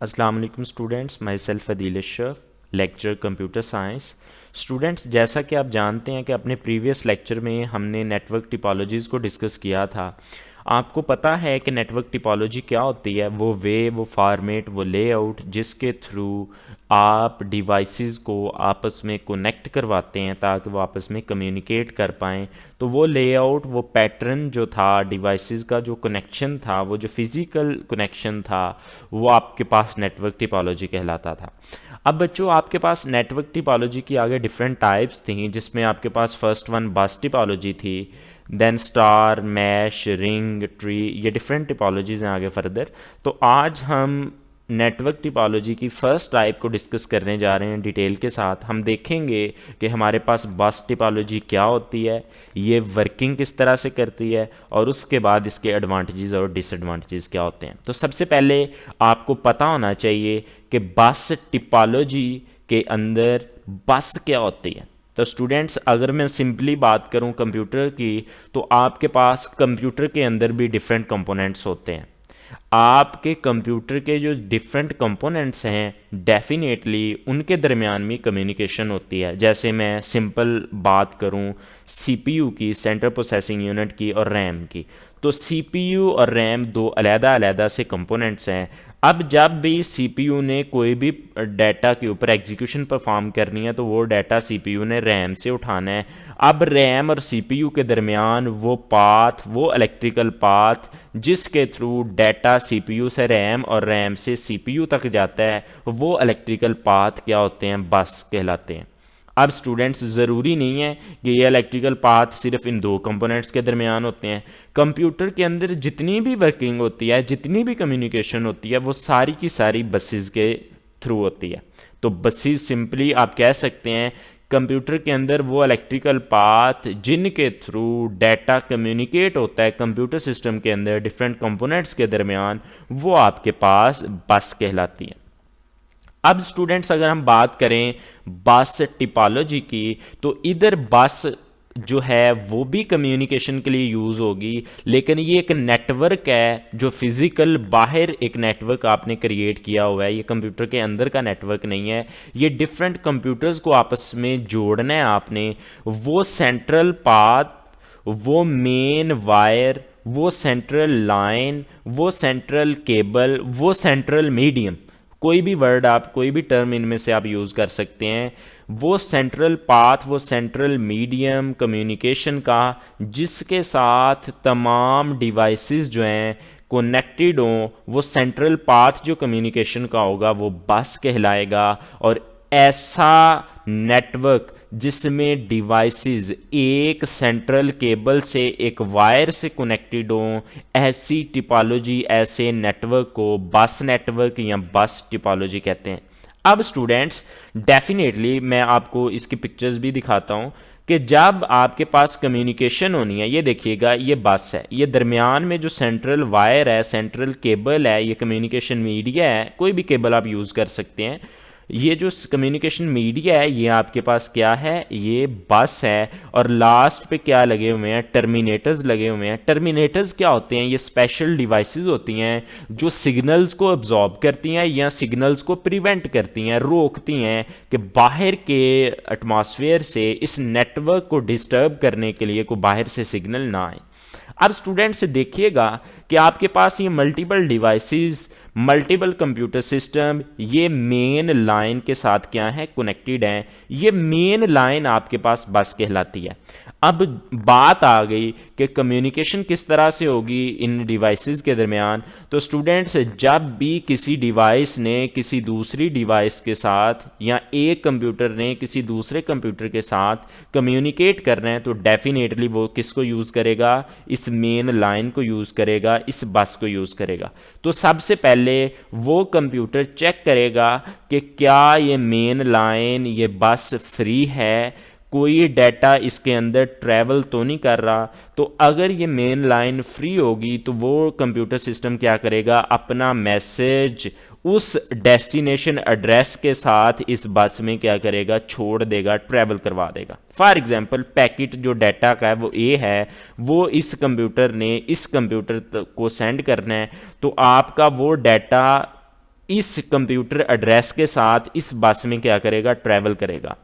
अस्सलाम वालेकुम students, my self Adeel Ashraf, lecture computer science. Students, जैसा कि आप जानते हैं कि अपने प्रीवियस लेक्चर में हमने नेटवर्क टिपोलॉजीज़ को डिस्कस किया था। आपको पता है कि नेटवर्क टिपोलॉजी क्या होती है? वो फॉर्मेट, वो लेआउट जिसके थ्रू आप डिवाइसेस को आपस में कनेक्ट करवाते हैं ताकि वो आपस में कम्युनिकेट कर पाएँ। तो वो लेआउट, वो पैटर्न जो था, डिवाइसेस का जो कनेक्शन था, वो जो फिज़िकल कनेक्शन था, वो आपके पास नेटवर्क टिपोलॉजी कहलाता था। अब बच्चों, आपके पास नेटवर्क टिपोलॉजी की आगे डिफरेंट टाइप्स थी, जिसमें आपके पास फर्स्ट वन बस टिपोलॉजी थी, then star, mesh, ring, tree, ये डिफरेंट टिपोलॉजीज हैं आगे फर्दर। तो आज हम नेटवर्क टिपोलॉजी की फर्स्ट टाइप को डिस्कस करने जा रहे हैं डिटेल के साथ। हम देखेंगे कि हमारे पास बस टिपोलॉजी क्या होती है, ये वर्किंग किस तरह से करती है, और उसके बाद इसके एडवांटेजेस और डिसएडवांटेजेस क्या होते हैं। तो सबसे पहले आपको पता होना चाहिए कि बस टिपोलॉजी के अंदर बस क्या होती है। तो स्टूडेंट्स, अगर मैं सिंपली बात करूं कंप्यूटर की, तो आपके पास कंप्यूटर के अंदर भी डिफरेंट कंपोनेंट्स होते हैं। आपके कंप्यूटर के जो डिफरेंट कंपोनेंट्स हैं, डेफिनेटली उनके दरमियान में कम्युनिकेशन होती है। जैसे मैं सिंपल बात करूं सीपीयू की, सेंट्रल प्रोसेसिंग यूनिट की, और रैम की, तो सीपीयू और रैम दो अलग-अलग से कंपोनेंट्स हैं। अब जब भी सीपीयू ने कोई भी डाटा के ऊपर एग्जीक्यूशन परफॉर्म करनी है, तो वो डाटा सीपीयू ने रैम से उठाना है। अब रैम और सीपीयू के दरमियान वो पाथ, वो इलेक्ट्रिकल पाथ जिसके थ्रू डाटा सीपीयू से रैम और रैम से सीपीयू तक जाता है, वो इलेक्ट्रिकल पाथ क्या होते हैं? बस कहलाते हैं। अब स्टूडेंट्स, ज़रूरी नहीं है कि ये इलेक्ट्रिकल पाथ सिर्फ इन दो कंपोनेंट्स के दरमियान होते हैं। कंप्यूटर के अंदर जितनी भी वर्किंग होती है, जितनी भी कम्युनिकेशन होती है, वो सारी की सारी बसेस के थ्रू होती है। तो बसेस सिंपली आप कह सकते हैं कंप्यूटर के अंदर वो इलेक्ट्रिकल पाथ जिनके थ्रू डाटा कम्युनिकेट होता है कंप्यूटर सिस्टम के अंदर डिफरेंट कंपोनेंट्स के दरमियान, वो आपके पास बस कहलाती है। अब स्टूडेंट्स, अगर हम बात करें बस टिपोलॉजी की, तो इधर बस जो है वो भी कम्युनिकेशन के लिए यूज़ होगी, लेकिन ये एक नेटवर्क है जो फिज़िकल बाहर एक नेटवर्क आपने क्रिएट किया हुआ है। ये कंप्यूटर के अंदर का नेटवर्क नहीं है। ये डिफरेंट कंप्यूटर्स को आपस में जोड़ना है आपने। वो सेंट्रल पाथ, वो मेन वायर, वो सेंट्रल लाइन, वो सेंट्रल केबल, वो सेंट्रल मीडियम, कोई भी वर्ड आप, कोई भी टर्म इनमें से आप यूज़ कर सकते हैं। वो सेंट्रल पाथ, वो सेंट्रल मीडियम कम्युनिकेशन का, जिसके साथ तमाम डिवाइसेस जो हैं कनेक्टेड हों, वो सेंट्रल पाथ जो कम्युनिकेशन का होगा वो बस कहलाएगा। और ऐसा नेटवर्क जिसमें डिवाइसेस एक सेंट्रल केबल से, एक वायर से कनेक्टेड हों, ऐसी टिपोलॉजी, ऐसे नेटवर्क को बस नेटवर्क या बस टिपोलॉजी कहते हैं। अब स्टूडेंट्स, डेफिनेटली मैं आपको इसकी पिक्चर्स भी दिखाता हूं कि जब आपके पास कम्युनिकेशन होनी है, ये देखिएगा, ये बस है, ये दरमियान में जो सेंट्रल वायर है, सेंट्रल केबल है, ये कम्युनिकेशन मीडिया है, कोई भी केबल आप यूज़ कर सकते हैं। ये जो कम्युनिकेशन मीडिया है, ये आपके पास क्या है? ये बस है। और लास्ट पे क्या लगे हुए हैं? टर्मिनेटर्स लगे हुए हैं। टर्मिनेटर्स क्या होते हैं? ये स्पेशल डिवाइसेस होती हैं जो सिग्नल्स को अब्जॉर्ब करती हैं या सिग्नल्स को प्रिवेंट करती हैं, रोकती हैं कि बाहर के एटमॉस्फेयर से इस नेटवर्क को डिस्टर्ब करने के लिए कोई बाहर से सिग्नल ना आए। अब स्टूडेंट्स देखिएगा कि आपके पास ये multiple devices, multiple computer system, ये मेन लाइन के साथ क्या है? कनेक्टेड हैं। ये मेन लाइन आपके पास बस कहलाती है। अब बात आ गई कि कम्युनिकेशन किस तरह से होगी इन डिवाइसेस के दरमियान। तो स्टूडेंट्स, जब भी किसी डिवाइस ने किसी दूसरी डिवाइस के साथ, या एक कंप्यूटर ने किसी दूसरे कंप्यूटर के साथ कम्युनिकेट करना है, तो डेफिनेटली वो किसको यूज़ करेगा? इस मेन लाइन को यूज़ करेगा, इस बस को यूज़ करेगा। तो सबसे पहले वो कंप्यूटर चेक करेगा कि क्या ये मेन लाइन, ये बस फ्री है, कोई डाटा इसके अंदर ट्रैवल तो नहीं कर रहा। तो अगर ये मेन लाइन फ्री होगी, तो वो कंप्यूटर सिस्टम क्या करेगा? अपना मैसेज उस डेस्टिनेशन एड्रेस के साथ इस बस में क्या करेगा? छोड़ देगा, ट्रैवल करवा देगा। फॉर एग्जांपल, पैकेट जो डाटा का है वो ए है, वो इस कंप्यूटर ने इस कंप्यूटर को सेंड करना है, तो आपका वो डाटा इस कंप्यूटर एड्रेस के साथ इस बस में क्या करेगा, ट्रैवल करेगा।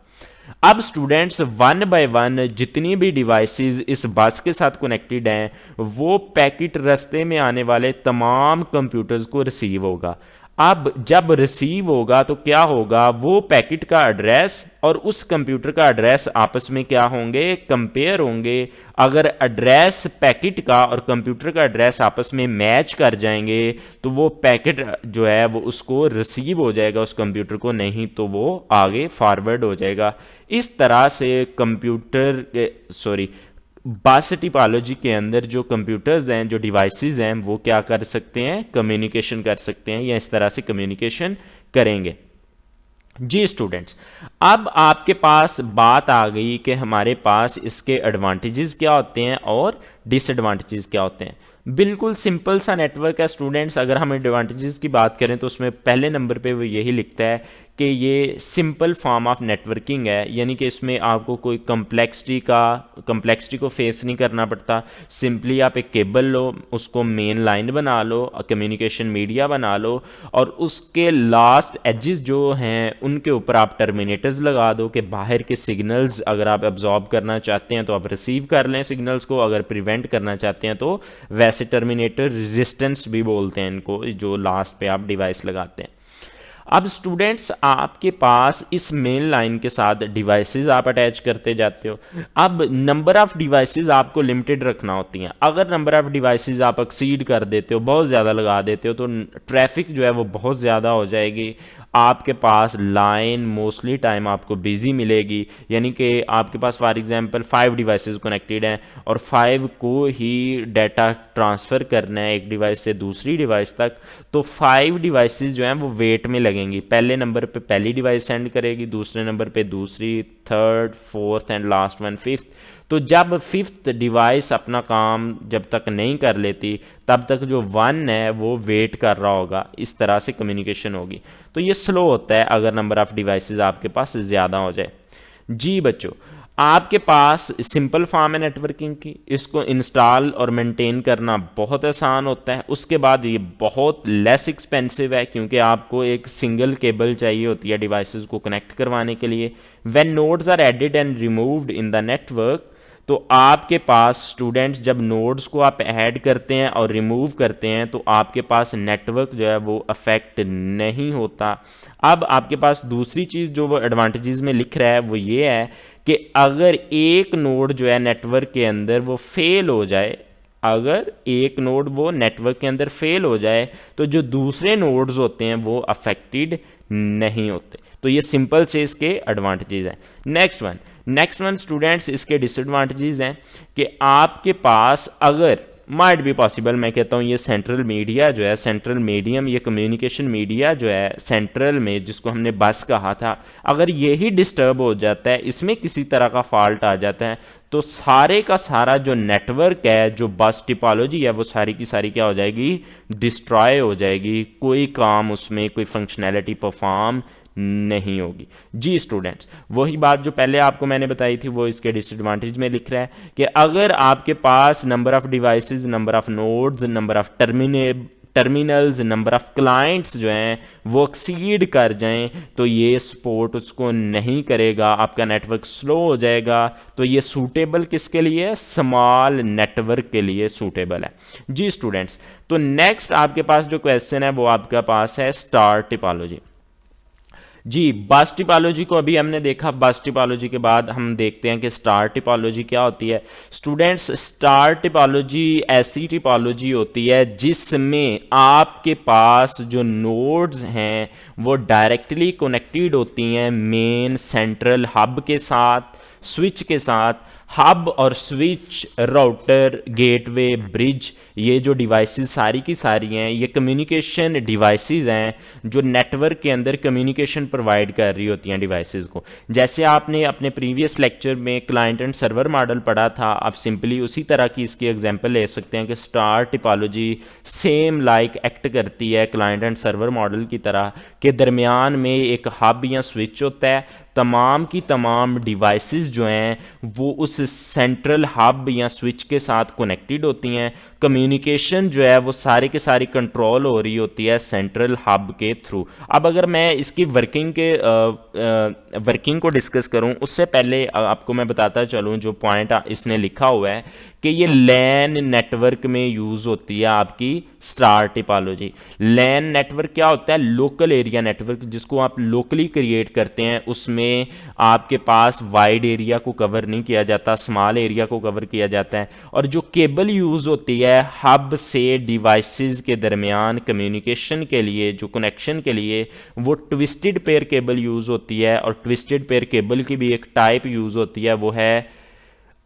अब स्टूडेंट्स वन बाय वन जितनी भी डिवाइसेस इस बस के साथ कनेक्टेड हैं वो पैकेट रास्ते में आने वाले तमाम कंप्यूटर्स को रिसीव होगा। अब जब रिसीव होगा तो क्या होगा, वो पैकेट का एड्रेस और उस कंप्यूटर का एड्रेस आपस में क्या होंगे, कंपेयर होंगे। अगर एड्रेस पैकेट का और कंप्यूटर का एड्रेस आपस में मैच कर जाएंगे तो वो पैकेट जो है वो उसको रिसीव हो जाएगा उस कंप्यूटर को, नहीं तो वो आगे फॉरवर्ड हो जाएगा। इस तरह से बस टिपोलॉजी के अंदर जो कंप्यूटर्स हैं, जो डिवाइसेस हैं, वो क्या कर सकते हैं, कम्युनिकेशन कर सकते हैं या इस तरह से कम्युनिकेशन करेंगे। जी स्टूडेंट्स, अब आपके पास बात आ गई कि हमारे पास इसके एडवांटेजेस क्या होते हैं और डिसएडवांटेजेस क्या होते हैं। बिल्कुल सिंपल सा नेटवर्क है स्टूडेंट्स। अगर हम एडवांटेजेस की बात करें तो उसमें पहले नंबर पे वो यही लिखता है कि ये सिंपल फॉर्म ऑफ नेटवर्किंग है, यानी कि इसमें आपको कोई कम्प्लेक्सिटी को फेस नहीं करना पड़ता। सिंपली आप एक केबल लो, उसको मेन लाइन बना लो, कम्युनिकेशन मीडिया बना लो और उसके लास्ट एजेस जो हैं उनके ऊपर आप टर्मिनेटर्स लगा दो कि बाहर के सिग्नल्स अगर आप एब्जॉर्ब करना चाहते हैं तो आप रिसीव कर लें सिग्नल्स को, अगर प्रिवेंट करना चाहते हैं तो वैसे टर्मिनेटर रेजिस्टेंस भी बोलते हैं इनको, जो लास्ट पे आप डिवाइस लगाते हैं। अब स्टूडेंट्स आपके पास इस मेन लाइन के साथ डिवाइसेस आप अटैच करते जाते हो। अब नंबर ऑफ डिवाइसेस आपको लिमिटेड रखना होती हैं। अगर नंबर ऑफ डिवाइसेस आप एक्सीड कर देते हो, बहुत ज़्यादा लगा देते हो, तो ट्रैफिक जो है वो बहुत ज़्यादा हो जाएगी। आपके पास लाइन मोस्टली टाइम आपको बिजी मिलेगी, यानी कि आपके पास फॉर एग्जांपल 5 डिवाइसेस कनेक्टेड हैं और 5 को ही डाटा ट्रांसफ़र करना है एक डिवाइस से दूसरी डिवाइस तक, तो 5 डिवाइसेस जो हैं वो वेट में लगेंगी। पहले नंबर पे पहली डिवाइस सेंड करेगी, दूसरे नंबर पे दूसरी, third, fourth and last one fifth. तो जब फिफ्थ डिवाइस अपना काम जब तक नहीं कर लेती तब तक जो वन है वो वेट कर रहा होगा। इस तरह से कम्युनिकेशन होगी। तो ये स्लो होता है अगर नंबर ऑफ़ डिवाइसेस आपके पास ज़्यादा हो जाए। जी बच्चों, आपके पास सिंपल फॉर्म है नेटवर्किंग की, इसको इंस्टॉल और मेंटेन करना बहुत आसान होता है। उसके बाद ये बहुत लेस एक्सपेंसिव है क्योंकि आपको एक सिंगल केबल चाहिए होती है डिवाइसेस को कनेक्ट करवाने के लिए। When nodes are added and removed in the network, तो आपके पास स्टूडेंट्स जब नोड्स को आप ऐड करते हैं और रिमूव करते हैं तो आपके पास नेटवर्क जो है वो अफेक्ट नहीं होता। अब आपके पास दूसरी चीज़ जो वो एडवांटेजेस में लिख रहा है वो ये है कि अगर एक नोड जो है नेटवर्क के अंदर वो फेल हो जाए, अगर एक नोड वो नेटवर्क के अंदर फेल हो जाए तो जो दूसरे नोड्स होते हैं वो अफेक्टेड नहीं होते। तो ये सिंपल से इसके एडवांटेजेस हैं। नेक्स्ट वन स्टूडेंट्स, इसके डिसएडवांटेजेस हैं कि आपके पास अगर माइट बी पॉसिबल, मैं कहता हूँ ये सेंट्रल मीडिया जो है, सेंट्रल मीडियम, ये कम्युनिकेशन मीडिया जो है सेंट्रल में जिसको हमने बस कहा था, अगर यही डिस्टर्ब हो जाता है, इसमें किसी तरह का फॉल्ट आ जाता है तो सारे का सारा जो नेटवर्क है, जो बस टिपोलॉजी है, वो सारी की सारी क्या हो जाएगी, डिस्ट्रॉय हो जाएगी। कोई काम उसमें, कोई फंक्शनैलिटी परफॉर्म नहीं होगी। जी स्टूडेंट्स, वही बात जो पहले आपको मैंने बताई थी वो इसके डिसएडवांटेज में लिख रहा है कि अगर आपके पास number of devices, number of nodes, number of terminals, number of clients जो हैं वो एक्सीड कर जाएं तो ये सपोर्ट उसको नहीं करेगा, आपका नेटवर्क स्लो हो जाएगा। तो ये सूटेबल किसके लिए है, स्मॉल नेटवर्क के लिए सूटेबल है। जी स्टूडेंट्स, तो नेक्स्ट आपके पास जो क्वेश्चन है वो आपके पास है स्टार टिपोलॉजी। जी, बस टिपोलॉजी को अभी हमने देखा। बस टिपोलॉजी के बाद हम देखते हैं कि स्टार टिपोलॉजी क्या होती है। स्टूडेंट्स, स्टार टिपोलॉजी ऐसी टिपोलॉजी होती है जिसमें आपके पास जो नोड्स हैं वो डायरेक्टली कनेक्टेड होती हैं मेन सेंट्रल हब के साथ, स्विच के साथ। हब और स्विच, राउटर, गेटवे, ब्रिज, ये जो डिवाइसेस सारी की सारी हैं ये कम्युनिकेशन डिवाइसेस हैं जो नेटवर्क के अंदर कम्युनिकेशन प्रोवाइड कर रही होती हैं डिवाइसेस को। जैसे आपने अपने प्रीवियस लेक्चर में क्लाइंट एंड सर्वर मॉडल पढ़ा था, आप सिंपली उसी तरह की इसकी एग्जांपल ले सकते हैं कि star typology same like act करती है क्लाइंट एंड सर्वर मॉडल की तरह, के दरमियान में एक हब या स्विच होता है। तमाम की तमाम डिवाइसेस जो हैं वो उस सेंट्रल हब या स्विच के साथ कनेक्टेड होती हैं। कम्युनिकेशन जो है वो सारी के सारी कंट्रोल हो रही होती है सेंट्रल हब के थ्रू। अब अगर मैं इसकी वर्किंग को डिस्कस करूं उससे पहले आपको मैं बताता चलूं जो पॉइंट इसने लिखा हुआ है कि ये लैन नेटवर्क में यूज़ होती है आपकी स्टार टिपोलॉजी। लैन नेटवर्क क्या होता है? लोकल एरिया नेटवर्क, जिसको आप लोकली क्रिएट करते हैं। उसमें आपके पास वाइड एरिया को कवर नहीं किया जाता, स्मॉल एरिया को कवर किया जाता है। और जो केबल यूज़ होती है हब से डिवाइसेस के दरमियान कम्युनिकेशन के लिए, जो कनेक्शन के लिए, वो ट्विस्टेड पेयर केबल यूज़ होती है। और ट्विस्टेड पेयर केबल की भी एक टाइप यूज़ होती है, वो है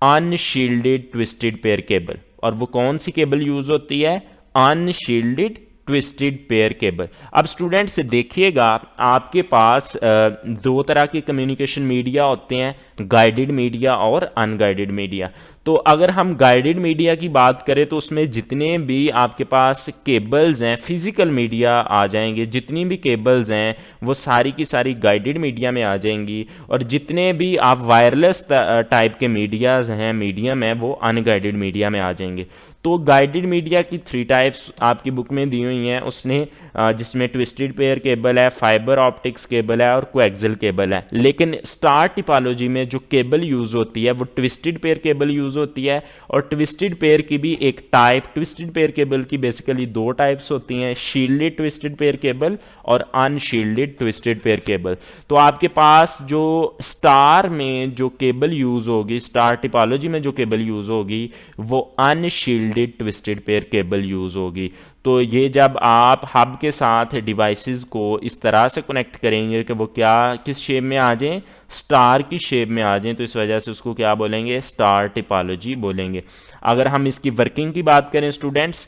अनशील्डेड ट्विस्टेड पेयर केबल। और वो कौन सी केबल यूज़ होती है? Unshielded twisted pair cable. अब स्टूडेंट्स देखिएगा, आपके पास दो तरह के कम्युनिकेशन मीडिया होते हैं, गाइडेड मीडिया और अनगाइडेड मीडिया। तो अगर हम गाइडेड मीडिया की बात करें तो उसमें जितने भी आपके पास केबल्स हैं, फिजिकल मीडिया आ जाएंगे। जितनी भी केबल्स हैं वो सारी की सारी गाइडेड मीडिया में आ जाएंगी। और जितने भी आप वायरलेस टाइप के मीडियम है वो अनगाइडेड मीडिया में आ जाएंगे। तो गाइडेड मीडिया की 3 टाइप्स आपकी बुक में दी हुई हैं उसने, जिसमें ट्विस्टेड पेयर केबल है, फाइबर ऑप्टिक्स केबल है और कोएक्सियल केबल है। लेकिन स्टार टिपोलॉजी में जो केबल यूज़ होती है वो ट्विस्टेड पेयर केबल यूज़ होती है। और ट्विस्टेड पेयर की भी एक टाइप, ट्विस्टेड पेयर केबल की बेसिकली 2 टाइप्स होती हैं, शील्डेड ट्विस्टेड पेयर केबल और अनशील्डेड ट्विस्टेड पेयर केबल। तो आपके पास जो स्टार में जो केबल यूज़ होगी, स्टार टिपोलॉजी में जो केबल यूज़ होगी वो unshielded twisted pair cable use होगी। तो ये जब आप हब के साथ डिवाइसेस को इस तरह से कनेक्ट करेंगे कि वो क्या किस शेप में आ जाएं, स्टार की शेप में आ जाएं, तो इस वजह से उसको क्या बोलेंगे? स्टार टिपोलॉजी बोलेंगे। अगर हम इसकी वर्किंग की बात करें स्टूडेंट्स,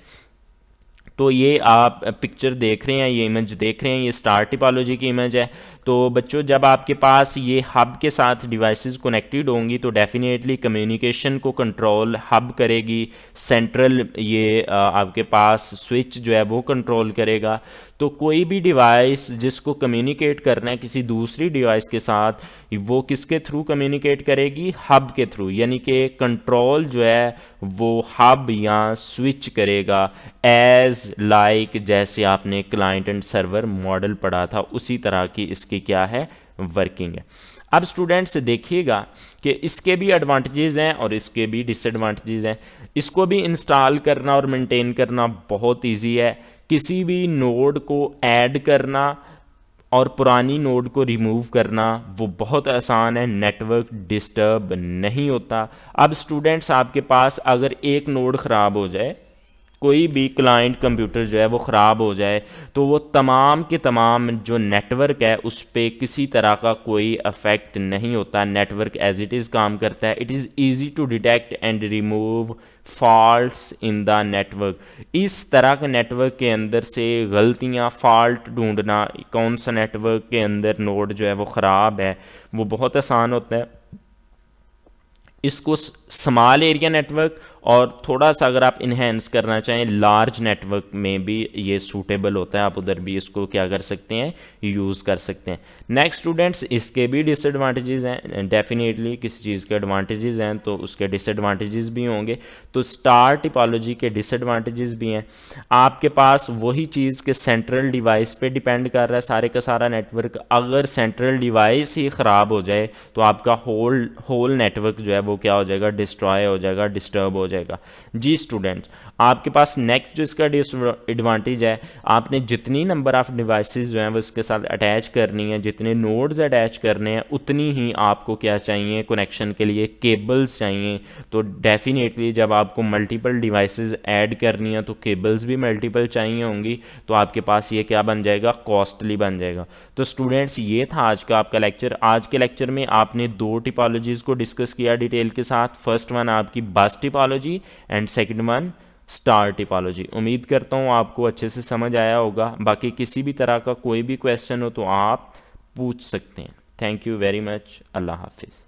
तो ये आप पिक्चर देख रहे हैं, ये इमेज देख रहे हैं, ये स्टार टिपोलॉजी की इमेज है। तो बच्चों जब आपके पास ये हब के साथ डिवाइसेस कनेक्टेड होंगी तो डेफिनेटली कम्युनिकेशन को कंट्रोल हब करेगी। सेंट्रल ये आपके पास स्विच जो है वो कंट्रोल करेगा। तो कोई भी डिवाइस जिसको कम्युनिकेट करना है किसी दूसरी डिवाइस के साथ, वो किसके थ्रू कम्युनिकेट करेगी? हब के थ्रू। यानी कि कंट्रोल जो है वो हब या स्विच करेगा। एज लाइक जैसे आपने क्लाइंट एंड सर्वर मॉडल पढ़ा था उसी तरह की इसकी क्या है? वर्किंग है। अब स्टूडेंट्स देखिएगा कि इसके भी एडवांटेजेस हैं और इसके भी डिसएडवांटेजेस हैं। इसको भी इंस्टॉल करना और मेंटेन करना बहुत इजी है। किसी भी नोड को ऐड करना और पुरानी नोड को रिमूव करना वो बहुत आसान है, नेटवर्क डिस्टर्ब नहीं होता। अब स्टूडेंट्स आपके पास अगर एक नोड ख़राब हो जाए, कोई भी क्लाइंट कंप्यूटर जो है वो ख़राब हो जाए, तो वो तमाम के तमाम जो नेटवर्क है उस पर किसी तरह का कोई अफेक्ट नहीं होता। नेटवर्क एज इट इज़ काम करता है। It is easy to detect and remove faults in the network. इस तरह के नेटवर्क के अंदर से गलतियां, फॉल्ट ढूंढना, कौन सा नेटवर्क के अंदर नोड जो है वो ख़राब है, वो बहुत आसान होता है। इसको स्मॉल एरिया नेटवर्क और थोड़ा सा अगर आप इन्हेंस करना चाहें लार्ज नेटवर्क में भी ये सूटेबल होता है। आप उधर भी इसको क्या कर सकते हैं? यूज़ कर सकते हैं। नेक्स्ट स्टूडेंट्स इसके भी डिसएडवांटेजेस हैं। डेफिनेटली किसी चीज़ के एडवांटेजेस हैं तो उसके डिसएडवांटेजेस भी होंगे। तो स्टार टिपोलॉजी के डिसएडवांटेजेस भी हैं। आपके पास वही चीज़ के सेंट्रल डिवाइस पे डिपेंड कर रहा है सारे का सारा नेटवर्क। अगर सेंट्रल डिवाइस ही ख़राब हो जाए तो आपका होल नेटवर्क जो है वो क्या हो जाएगा? डिस्ट्रॉय हो जाएगा, डिस्टर्ब हो जाएगा। जी स्टूडेंट्स, आपके पास नेक्स्ट जो इसका डिसएडवांटेज है, आपने जितनी नंबर ऑफ डिवाइसेस जो हैं वो इसके साथ अटैच करनी है, जितने नोड्स अटैच करने हैं, उतनी ही आपको क्या चाहिए? कनेक्शन के लिए केबल्स चाहिए। तो डेफिनेटली जब आपको मल्टीपल डिवाइसेस ऐड करनी है तो केबल्स भी मल्टीपल चाहिए होंगी। तो आपके पास ये क्या बन जाएगा? कॉस्टली बन जाएगा। तो स्टूडेंट्स ये था आज का आपका लेक्चर। आज के लेक्चर में आपने 2 टिपोलॉजीज़ को डिस्कस किया डिटेल के साथ। फर्स्ट वन आपकी बस typology and second one star typology. उम्मीद करता हूँ आपको अच्छे से समझ आया होगा। बाकी किसी भी तरह का कोई भी क्वेश्चन हो तो आप पूछ सकते हैं। Thank you very much. अल्लाह हाफिज़।